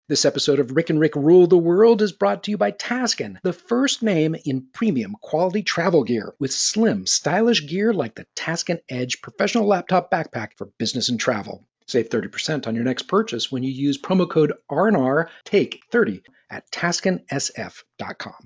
This episode of Rick and Rick Rule the World is brought to you by Taskin, the first name in premium quality travel gear, with slim, stylish gear like the Taskin Edge professional laptop backpack for business and travel. Save 30% on your next purchase when you use promo code RNR Take 30 at TaskinSF.com.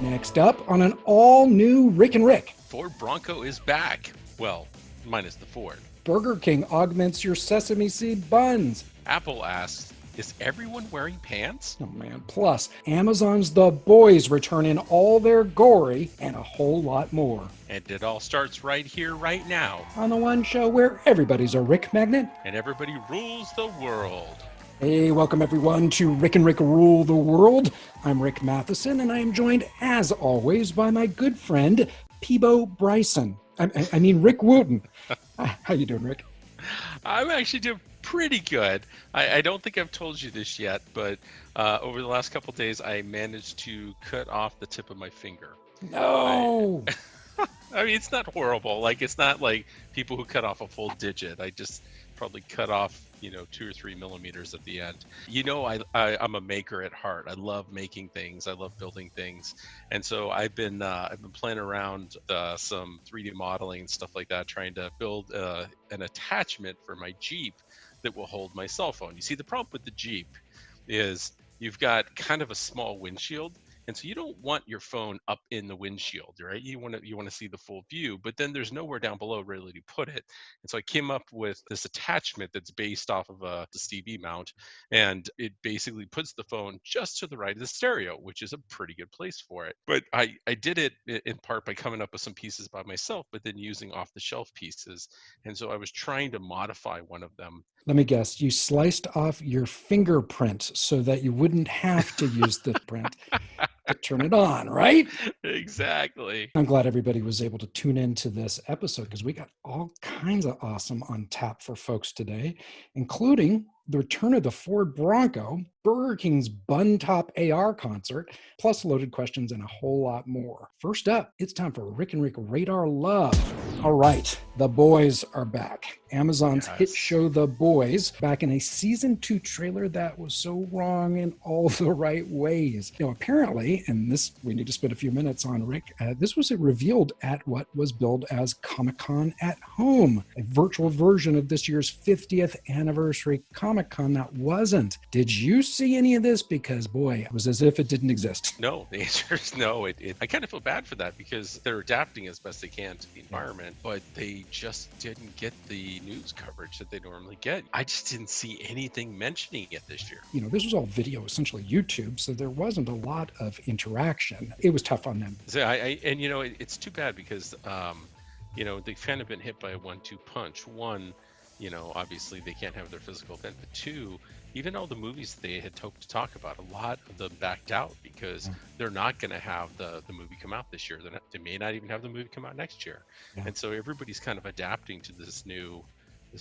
Next up on an all-new Rick and Rick. Ford Bronco is back. Well, minus the Ford. Burger King augments your sesame seed buns. Apple asks, is everyone wearing pants? Oh man, plus Amazon's The Boys return in all their gory and a whole lot more. And it all starts right here, right now. On the one show where everybody's a Rick magnet. And everybody rules the world. Hey, welcome everyone to Rick and Rick Rule the World. I'm Rick Matheson, and I am joined, as always, by my good friend, Peebo Bryson. I mean, Rick Wooten. How you doing, Rick? I'm actually doing pretty good. I don't think I've told you this yet, but over the last couple days, I managed to cut off the tip of my finger. No! I mean, it's not horrible. Like, it's not like people who cut off a full digit. I just probably cut off, 2 or 3 millimeters at the end. I'm a maker at heart. I love making things. I love building things. And so I've been playing around some 3D modeling and stuff like that, trying to build an attachment for my Jeep that will hold my cell phone. You see, the problem with the Jeep is you've got kind of a small windshield. And so you don't want your phone up in the windshield, right? You want to see the full view, but then there's nowhere down below really to put it. And so I came up with this attachment that's based off of the Stevie mount, and it basically puts the phone just to the right of the stereo, which is a pretty good place for it. But I did it in part by coming up with some pieces by myself, but then using off-the-shelf pieces. And so I was trying to modify one of them. Let me guess, you sliced off your fingerprint so that you wouldn't have to use the print to turn it on, right? Exactly. I'm glad everybody was able to tune into this episode because we got all kinds of awesome on tap for folks today, including the return of the Ford Bronco, Burger King's Bun Top AR concert, plus loaded questions and a whole lot more. First up, it's time for Rick and Rick Radar Love. All right, The Boys are back. Amazon's hit show The Boys, back in a season 2 trailer that was so wrong in all the right ways. Apparently, and this we need to spend a few minutes on, Rick, this was revealed at what was billed as ComicCon at Home, a virtual version of this year's 50th anniversary ComicCon that wasn't. Did you see any of this? Because, boy, it was as if it didn't exist. No, the answer is no. I kind of feel bad for that because they're adapting as best they can to the environment, but they just didn't get the news coverage that they normally get. I just didn't see anything mentioning it this year. This was all video, essentially YouTube, so there wasn't a lot of interaction. It was tough on them. So it's too bad because, they've kind of been hit by a 1-2 punch. One, obviously they can't have their physical event, but two, even all the movies they had hoped to talk about, a lot of them backed out because they're not going to have the movie come out this year. They may not even have the movie come out next year. Yeah. And so everybody's kind of adapting to this new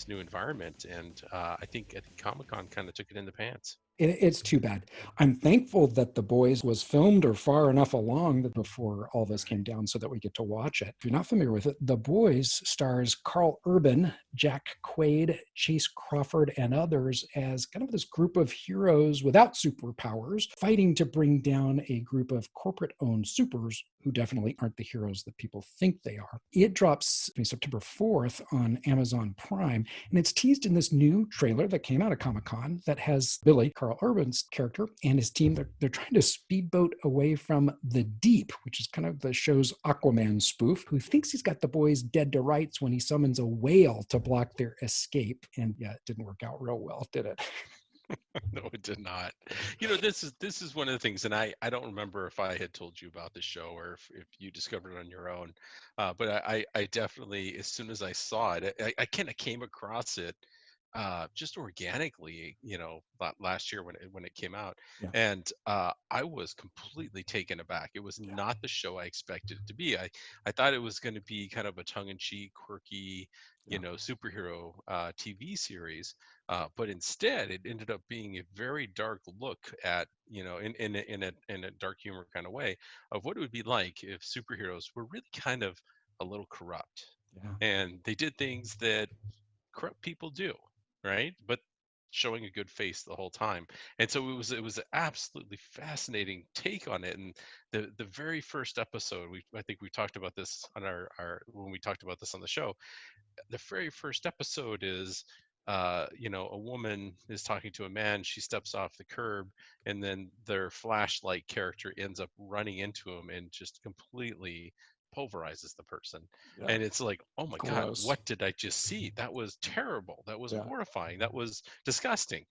environment. And I think Comic-Con kind of took it in the pants. It's too bad. I'm thankful that The Boys was filmed or far enough along before all this came down so that we get to watch it. If you're not familiar with it, The Boys stars Carl Urban, Jack Quaid, Chase Crawford, and others as kind of this group of heroes without superpowers fighting to bring down a group of corporate-owned supers who definitely aren't the heroes that people think they are. It drops September 4th on Amazon Prime, and it's teased in this new trailer that came out of Comic-Con that has Billy, Carl Urban's character, and his team. They're trying to speedboat away from the Deep, which is kind of the show's Aquaman spoof, who thinks he's got the boys dead to rights when he summons a whale to block their escape. And yeah, it didn't work out real well, did it? No, it did not. This is one of the things, and I don't remember if I had told you about the show or if you discovered it on your own. But I definitely, as soon as I saw it, I kind of came across it just organically, last year when it came out. Yeah. And I was completely taken aback. It was not the show I expected it to be. I thought it was going to be kind of a tongue-in-cheek, quirky, superhero TV series. But instead, it ended up being a very dark look at, in a dark humor kind of way of what it would be like if superheroes were really kind of a little corrupt. Yeah. And they did things that corrupt people do, right? But showing a good face the whole time. And so it was an absolutely fascinating take on it. And the very first episode, I think we talked about this on our when we talked about this on the show. The very first episode is a woman is talking to a man. She steps off the curb, and then their flashlight character ends up running into him and just completely pulverizes the person. Yeah. And it's like, oh my God, Gross. what did I just see? That was terrible. That was Yeah. horrifying. That was disgusting.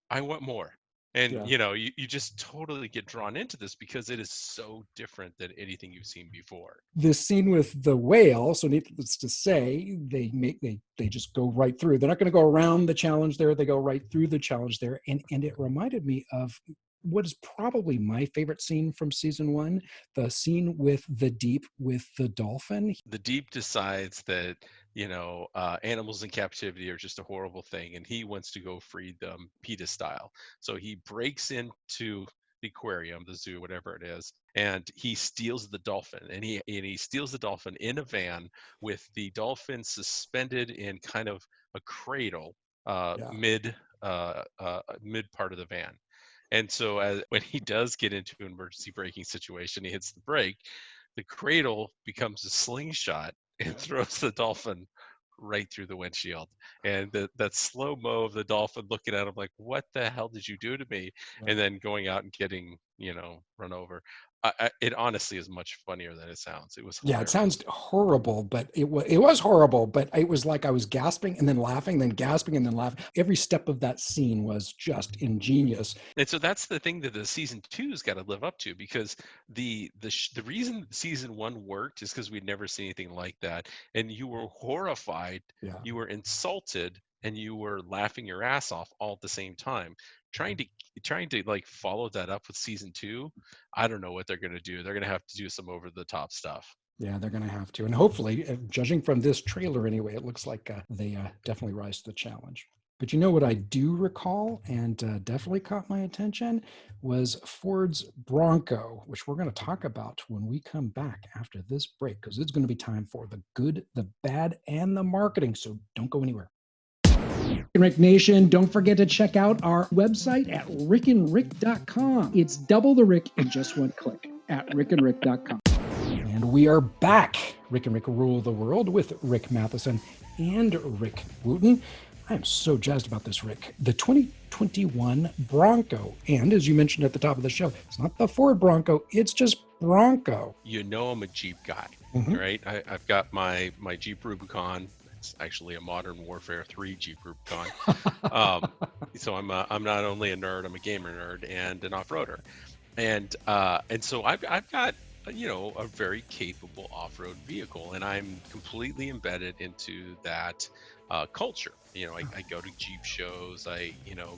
I want more. And Yeah. you just totally get drawn into this because it is so different than anything you've seen before. This scene with the whale, so needless to say, they just go right through. They're not going to go around the challenge there. They go right through the challenge there. And it reminded me of what is probably my favorite scene from season one, the scene with the Deep with the dolphin. The Deep decides that animals in captivity are just a horrible thing, and he wants to go free them PETA style. So he breaks into the aquarium, the zoo, whatever it is, and he steals the dolphin. And he steals the dolphin in a van with the dolphin suspended in kind of a cradle, Yeah. mid part of the van. And so when he does get into an emergency braking situation, he hits the brake, the cradle becomes a slingshot and throws the dolphin right through the windshield. And that slow mo of the dolphin looking at him like, what the hell did you do to me? Yeah. And then going out and getting, run over. It honestly is much funnier than it sounds. It was Yeah, it hilarious. sounds horrible, but it was horrible, but it was like I was gasping and then laughing, then gasping and then laughing. Every step of that scene was just ingenious. And so that's the thing that the season two's got to live up to, because the reason season one worked is because we'd never seen anything like that, and you were horrified, Yeah. you were insulted, and you were laughing your ass off all at the same time. Trying to like follow that up with season two, I don't know what they're gonna do. They're gonna have to do some over the top stuff. Yeah, they're going to have to. And hopefully, judging from this trailer anyway, it looks like they definitely rise to the challenge. But you know what I do recall and definitely caught my attention was Ford's Bronco, which we're going to talk about when we come back after this break, because it's going to be time for the good, the bad, and the marketing. So don't go anywhere. Rick Nation, don't forget to check out our website at rickandrick.com. It's double the Rick in just one click at rickandrick.com. And we are back. Rick and Rick rule the world with Rick Matheson and Rick Wooten. I am so jazzed about this, Rick. The 2021 Bronco. And as you mentioned at the top of the show, it's not the Ford Bronco, it's just Bronco. I'm a Jeep guy, right? I've got my Jeep Rubicon. It's actually a Modern Warfare 3 Jeep Rubicon. So I'm not only a nerd, I'm a gamer nerd and an off-roader. And so I've got a very capable off-road vehicle, and I'm completely embedded into that culture. I go to Jeep shows, I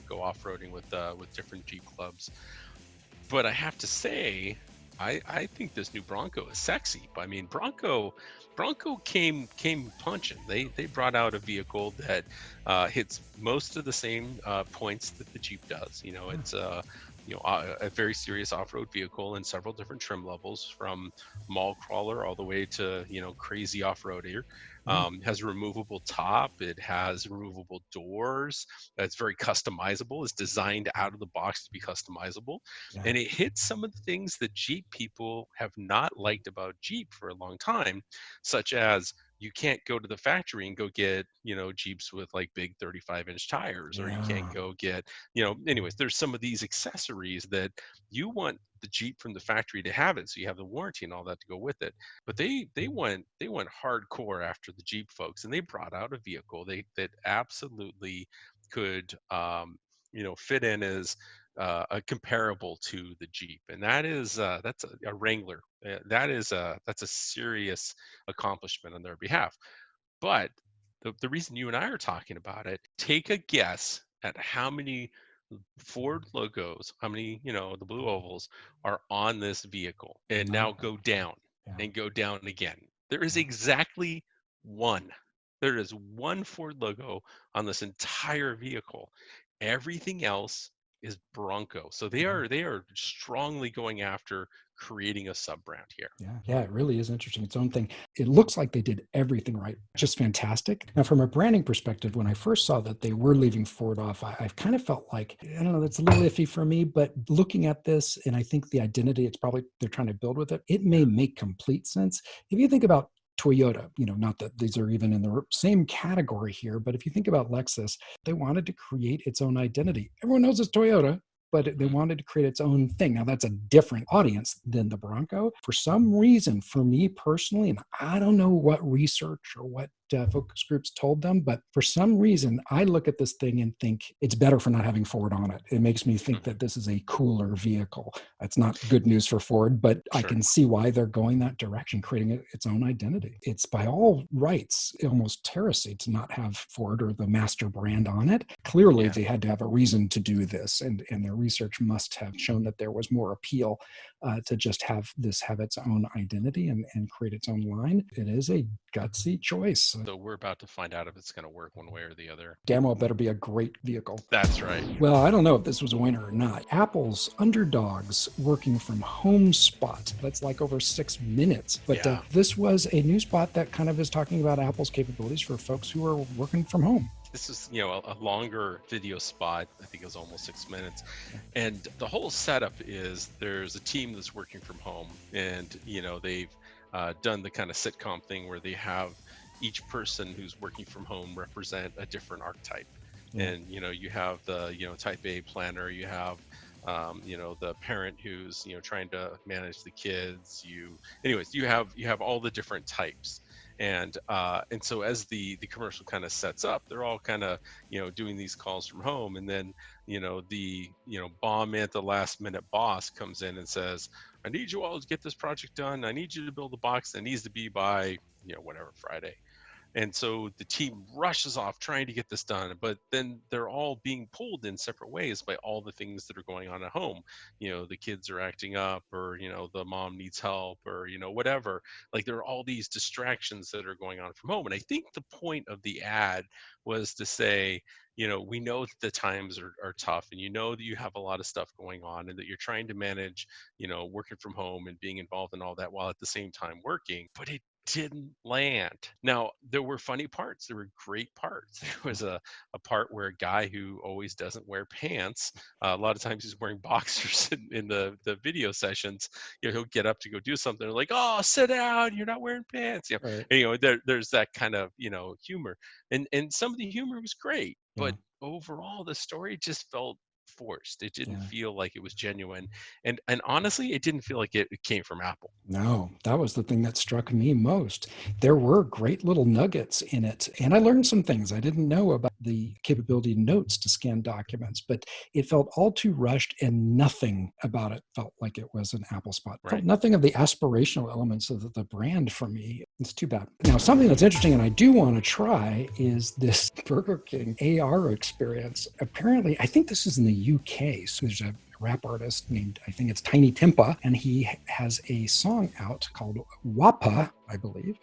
go off-roading with different Jeep clubs. But I have to say, I think this new Bronco is sexy. I mean, Bronco came punching. They brought out a vehicle that hits most of the same points that the Jeep does. It's a very serious off-road vehicle in several different trim levels, from mall crawler all the way to crazy off-roader. Has a removable top. It has removable doors. It's very customizable. It's designed out of the box to be customizable. Yeah. And it hits some of the things that Jeep people have not liked about Jeep for a long time, such as you can't go to the factory and go get Jeeps with like big 35-inch tires, or you can't go get anyways, there's some of these accessories that you want the Jeep from the factory to have it, so you have the warranty and all that to go with it. But they went hardcore after the Jeep folks, and they brought out a vehicle that absolutely could fit in as a comparable to the Jeep, and that's a Wrangler. That's a serious accomplishment on their behalf. But the reason you and I are talking about it, take a guess at how many Ford logos, how many, the blue ovals are on this vehicle, and now go down and go down again. There is exactly one. There is one Ford logo on this entire vehicle. Everything else is Bronco. So they are strongly going after creating a sub brand here. Yeah, it really is interesting. Its own thing. It looks like they did everything right. Just fantastic. Now, from a branding perspective, when I first saw that they were leaving Ford off, I kind of felt like, I don't know, that's a little iffy for me, but looking at this, and I think the identity it's probably they're trying to build with it, it may make complete sense. If you think about Toyota, not that these are even in the same category here, but if you think about Lexus, they wanted to create its own identity. Everyone knows it's Toyota, but they wanted to create its own thing. Now, that's a different audience than the Bronco. For some reason, for me personally, and I don't know what research or what focus groups told them, but for some reason, I look at this thing and think it's better for not having Ford on it. It makes me think that this is a cooler vehicle. That's not good news for Ford, but I can see why they're going that direction, creating its own identity. It's by all rights almost heresy to not have Ford or the master brand on it. Clearly, they had to have a reason to do this, and their research must have shown that there was more appeal to just have its own identity and create its own line. It is a gutsy choice. So we're about to find out if it's going to work one way or the other. Damn well better be a great vehicle. That's right. Well, I don't know if this was a winner or not. Apple's Underdogs working from home spot. That's like over 6 minutes. But this was a new spot that kind of is talking about Apple's capabilities for folks who are working from home. This is, a longer video spot. I think it was almost 6 minutes. And the whole setup is there's a team that's working from home, and, they've done the kind of sitcom thing where they have each person who's working from home represent a different archetype. And, you have the, type A planner, you have, the parent who's, trying to manage the kids. You have all the different types. And so as the commercial kind of sets up, they're all kind of, doing these calls from home. And then, the bomb at the last minute boss comes in and says, I need you all to get this project done. I need you to build a box that needs to be by, whatever, Friday. And so the team rushes off trying to get this done, but then they're all being pulled in separate ways by all the things that are going on at home. The kids are acting up, or, the mom needs help, or, whatever. Like, there are all these distractions that are going on from home. And I think the point of the ad was to say, we know that the times are tough, and that you have a lot of stuff going on, and that you're trying to manage, working from home and being involved in all that while at the same time working, but it didn't land. Now, there were funny parts. There were great parts. There was a part where a guy who always doesn't wear pants, a lot of times he's wearing boxers in the video sessions, he'll get up to go do something. They're like, oh, sit down, you're not wearing pants. Right. And, there's that kind of, humor. And some of the humor was great, but overall the story just felt forced. It didn't feel like it was genuine, and honestly, it didn't feel like it came from Apple. No, that was the thing that struck me most. There were great little nuggets in it, and I learned some things I didn't know about the capability of notes to scan documents, but it felt all too rushed, and nothing about it felt like it was an Apple spot. Felt nothing of the aspirational elements of the brand for me. It's too bad. Now, something that's interesting and I do want to try is this Burger King AR experience. Apparently, I think this is in the UK. So there's a rap artist named, I think it's Tiny Timpa, and he has a song out called WAPA, I believe.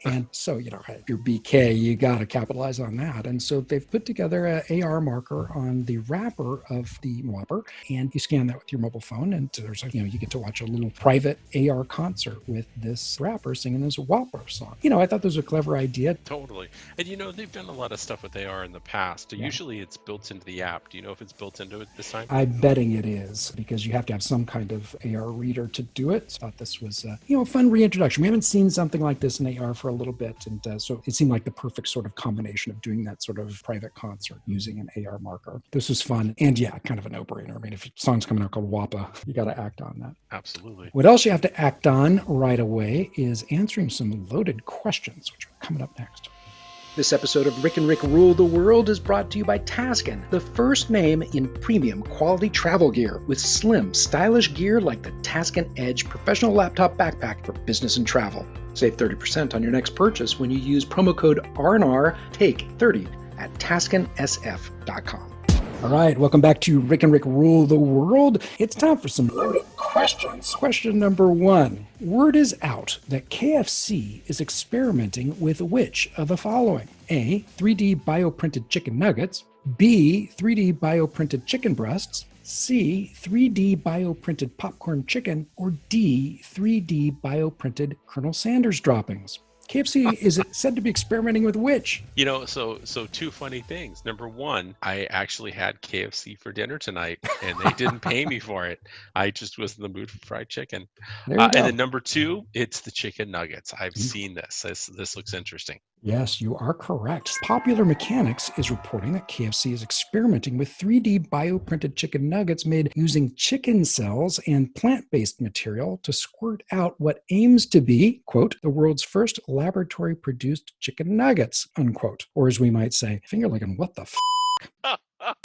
And so, if you're BK, you got to capitalize on that. And so they've put together an AR marker on the wrapper of the Whopper, and you scan that with your mobile phone, and there's you get to watch a little private AR concert with this rapper singing this Whopper song. I thought this was a clever idea. Totally. And they've done a lot of stuff with AR in the past. Usually it's built into the app. Do you know if it's built into it this time? I'm betting it is, because you have to have some kind of AR reader to do it. So I thought this was a fun reintroduction. We haven't seen something like this in AR for a little bit, and so it seemed like the perfect sort of combination of doing that sort of private concert using an AR marker. This was fun, and kind of a no-brainer. I mean, if a song's coming out called WAPA, you got to act on that. Absolutely. What else you have to act on right away is answering some loaded questions, which are coming up next. This episode of Rick and Rick Rule the World is brought to you by Taskin, the first name in premium quality travel gear, with slim, stylish gear like the Taskin Edge professional laptop backpack for business and travel. Save 30% on your next purchase when you use promo code RNR TAKE 30 at TaskinSF.com. All right, welcome back to Rick and Rick Rule the World. It's time for some loaded questions. Question number 1. Word is out that KFC is experimenting with which of the following? A, 3D bioprinted chicken nuggets. B, 3D bioprinted chicken breasts. C, 3D bioprinted popcorn chicken, or D, 3D bioprinted Colonel Sanders droppings? KFC is said to be experimenting with which? So two funny things. Number one, I actually had KFC for dinner tonight, and they didn't pay me for it. I just was in the mood for fried chicken. There you go. And then number two, it's the chicken nuggets. I've seen this. This looks interesting. Yes, you are correct. Popular Mechanics is reporting that KFC is experimenting with 3D bioprinted chicken nuggets made using chicken cells and plant-based material to squirt out what aims to be, quote, the world's first laboratory-produced chicken nuggets, unquote. Or as we might say, finger-licking, what the f***?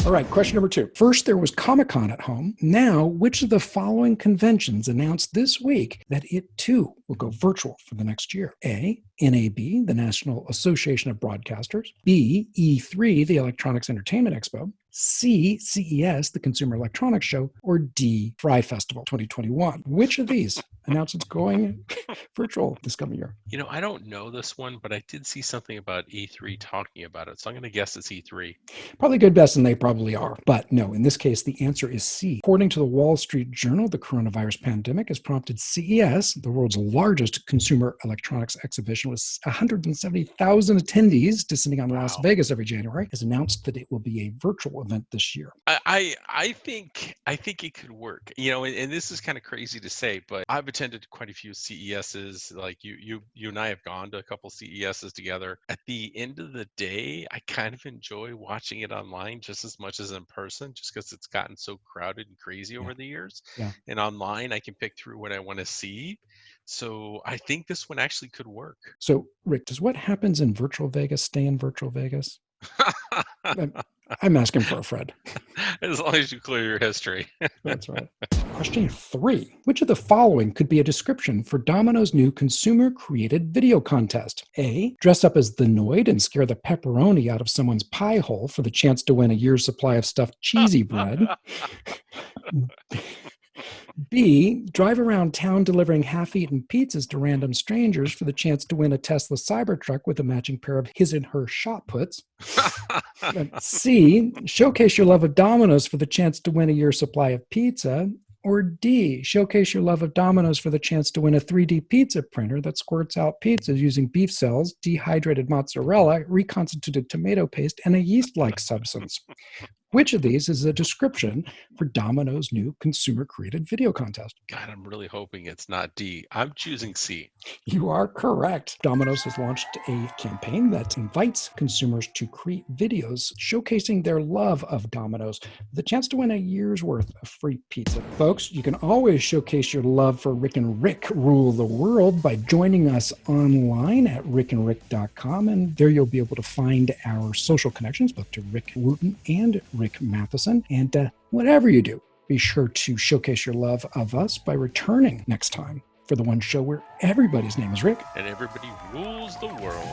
All right, question number 2. First, there was ComicCon at home. Now, which of the following conventions announced this week that it too will go virtual for the next year? A, NAB, the National Association of Broadcasters. B, E3, the Electronics Entertainment Expo. C, CES, the Consumer Electronics Show. Or D, Fry Festival 2021. Which of these announced it's going virtual this coming year? I don't know this one, but I did see something about E3 talking about it. So I'm going to guess it's E3. Probably good guess, and they probably are. But no, in this case, the answer is C. According to the Wall Street Journal, the coronavirus pandemic has prompted CES, the world's largest consumer electronics exhibition with 170,000 attendees descending on Las Vegas every January, has announced that it will be a virtual event this year. I think it could work. And this is kind of crazy to say, but I've attended quite a few CESs. Like you and I have gone to a couple CESs together. At the end of the day, I kind of enjoy watching it online just as much as in person, just because it's gotten so crowded and crazy over the years. Yeah. And online, I can pick through what I want to see. So I think this one actually could work. So, Rick, does what happens in virtual Vegas stay in virtual Vegas? I'm asking for a Fred. As long as you clear your history. That's right. Question 3. Which of the following could be a description for Domino's new consumer-created video contest? A, dress up as the Noid and scare the pepperoni out of someone's pie hole for the chance to win a year's supply of stuffed cheesy bread. B, drive around town delivering half-eaten pizzas to random strangers for the chance to win a Tesla Cybertruck with a matching pair of his and her shot puts. C, showcase your love of Domino's for the chance to win a year's supply of pizza. Or D, showcase your love of Domino's for the chance to win a 3D pizza printer that squirts out pizzas using beef cells, dehydrated mozzarella, reconstituted tomato paste, and a yeast-like substance. Which of these is a description for Domino's new consumer-created video contest? God, I'm really hoping it's not D. I'm choosing C. You are correct. Domino's has launched a campaign that invites consumers to create videos showcasing their love of Domino's, with a chance to win a year's worth of free pizza. Folks, you can always showcase your love for Rick and Rick Rule the World by joining us online at rickandrick.com, and there you'll be able to find our social connections, both to Rick Wooten and Rick Matheson. And whatever you do, be sure to showcase your love of us by returning next time for the one show where everybody's name is Rick and everybody rules the world.